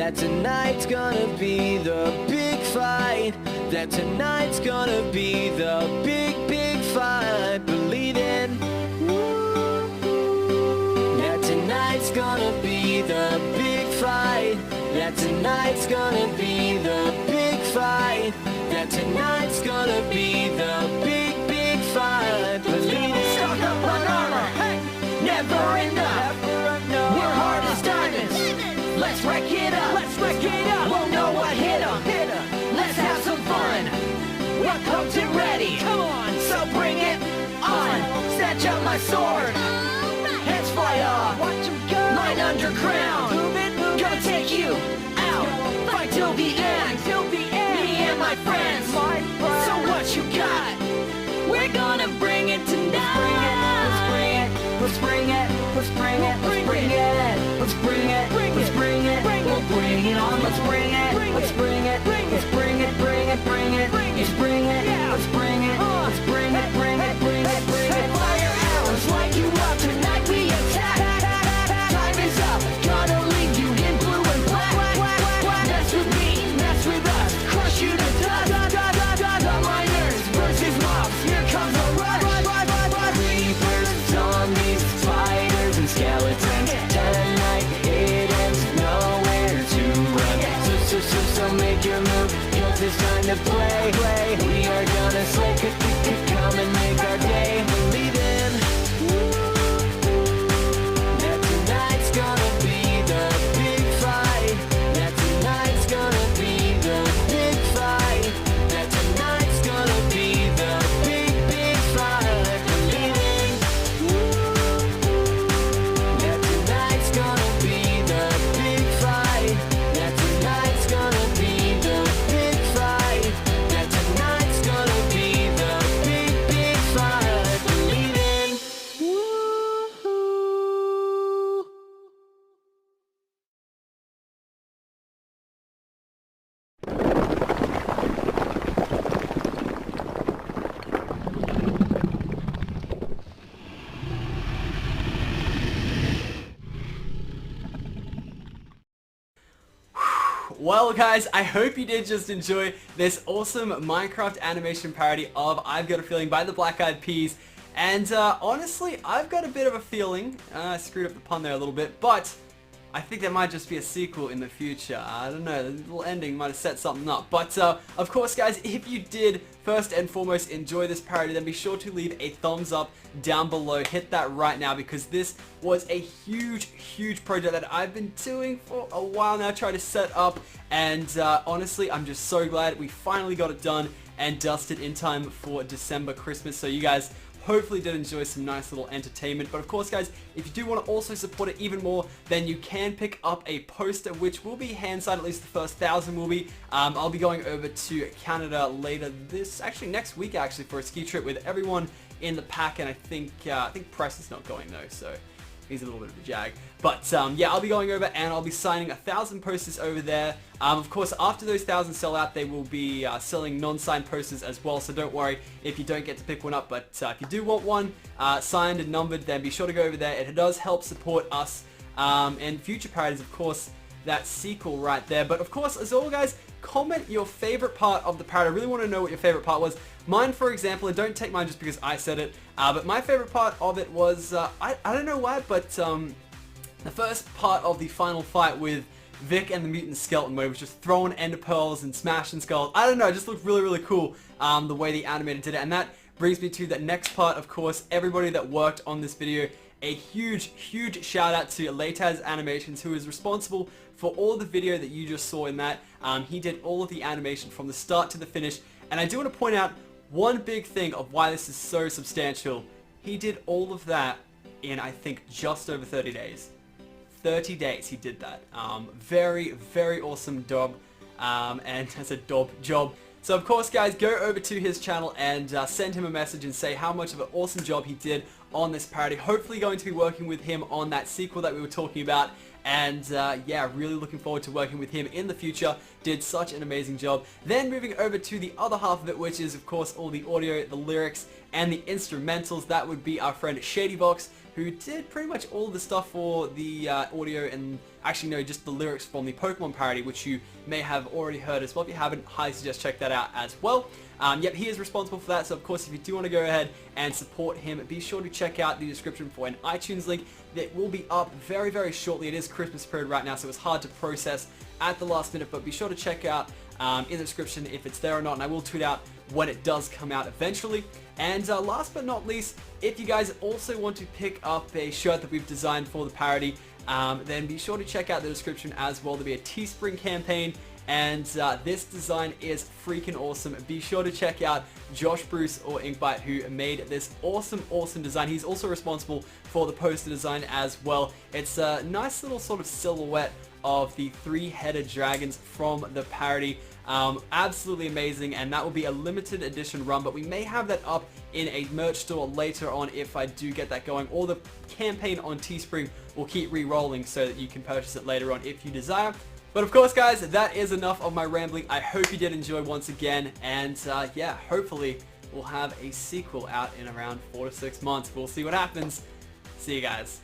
that tonight's gonna be the big fight, that tonight's gonna be the big, big fight. Believe in that tonight's gonna be the big fight, that tonight's gonna be the big fight, that tonight's gonna be the big, big fight. Believe in. Stock up on armor, hey, never enough. We're hard as diamonds. Let's wreck it up. Won't know what hit 'em. Let's have some fun. We're pumped and ready. Come on, so bring it on. Snatch up my sword. Heads fly off. Watch 'em go. Mine underground. Gonna take you out. Fight till the end. Me and my friends. So what you got? We're gonna bring it tonight. Let's bring it. Let's bring it. Let's bring it. Let's bring it. Let's bring it. Let's bring it. We'll bring it on. Let's bring it. Let's bring it. Let's bring it. Bring it. Bring it. Let's bring it. Let's bring it. Let's bring it. Bring it. Bring it. Bring it. Fire arrows light you up. Tonight we attack. Time is up. Gonna leave you in blue and black. Mess with me. Mess with us. Crush you to dust. The miners versus mobs. Here comes a rush. Reapers, zombies, spiders, and skeletons. Tonight it ends. Nowhere to run. So make your move. 'Cause it's time to play. We are gonna slay. Come and make our day. Believe in that tonight's gonna be the big fight. That tonight's gonna be the big fight. That tonight's gonna be the big, big fight. Believe in that tonight's gonna be the big fight. That tonight's gonna be the big fight. That tonight's gonna be the big, big fight. Believe in. Well guys, I hope you did just enjoy this awesome Minecraft animation parody of I've Got a Feeling by the Black Eyed Peas. And honestly, I've got a bit of a feeling, I screwed up the pun there a little bit, but I think there might just be a sequel in the future. I don't know, the little ending might have set something up. But of course guys, if you did first and foremost enjoy this parody, then be sure to leave a thumbs up down below. Hit that right now because this was a huge project that I've been doing for a while now, trying to set up. And honestly, I'm just so glad we finally got it done and dusted in time for December Christmas. So you guys hopefully did enjoy some nice little entertainment. But of course guys, if you do want to also support it even more, then you can pick up a poster which will be hand signed, at least the first 1,000 will be. I'll be going over to Canada later next week actually, for a ski trip with everyone in the pack. And I think Preston's not going though, so he's a little bit of a jag. But yeah, I'll be going over and I'll be signing 1,000 posters over there. Of course, after those 1,000 sell out, they will be selling non-signed posters as well. So don't worry if you don't get to pick one up. But if you do want one signed and numbered, then be sure to go over there. It does help support us and future parodies, of course, that sequel right there. But of course, as always guys, comment your favorite part of the parody. I really want to know what your favorite part was. Mine, for example, and don't take mine just because I said it, but my favorite part of it was, I don't know why, but the first part of the final fight with Vic and the mutant skeleton, where he was just throwing ender pearls and smashing skulls. I don't know, it just looked really cool the way the animator did it. And that brings me to the next part. Of course, everybody that worked on this video, a huge shout out to Lataz Animations, who is responsible for all the video that you just saw in that. He did all of the animation from the start to the finish. And I do want to point out one big thing of why this is so substantial. He did all of that in, I think, just over 30 days. 30 days he did that. Very awesome job. And as a job. So of course guys, go over to his channel and send him a message and say how much of an awesome job he did on this parody. Hopefully going to be working with him on that sequel that we were talking about. And yeah, really looking forward to working with him in the future. Did such an amazing job. Then moving over to the other half of it, which is of course all the audio, the lyrics, and the instrumentals. That would be our friend Shadybox, who did pretty much all the stuff for the audio and actually no, just the lyrics from the Pokemon parody, which you may have already heard as well. If you haven't, highly suggest check that out as well. Yep, he is responsible for that, so of course if you do want to go ahead and support him, be sure to check out the description for an iTunes link that will be up very, very shortly. It is Christmas period right now, so it's hard to process at the last minute, but be sure to check out in the description if it's there or not, and I will tweet out when it does come out eventually. And last but not least, if you guys also want to pick up a shirt that we've designed for the parody, then be sure to check out the description as well. There'll be a Teespring campaign, and this design is freaking awesome. Be sure to check out Josh Bruce or Inkbite, who made this awesome design. He's also responsible for the poster design as well. It's a nice little sort of silhouette of the three-headed dragons from the parody. Absolutely amazing, and that will be a limited edition run, but we may have that up in a merch store later on if I do get that going, or the campaign on Teespring will keep re-rolling so that you can purchase it later on if you desire. But of course, guys, that is enough of my rambling. I hope you did enjoy once again, and yeah, hopefully we'll have a sequel out in around 4 to 6 months. We'll see what happens. See you guys.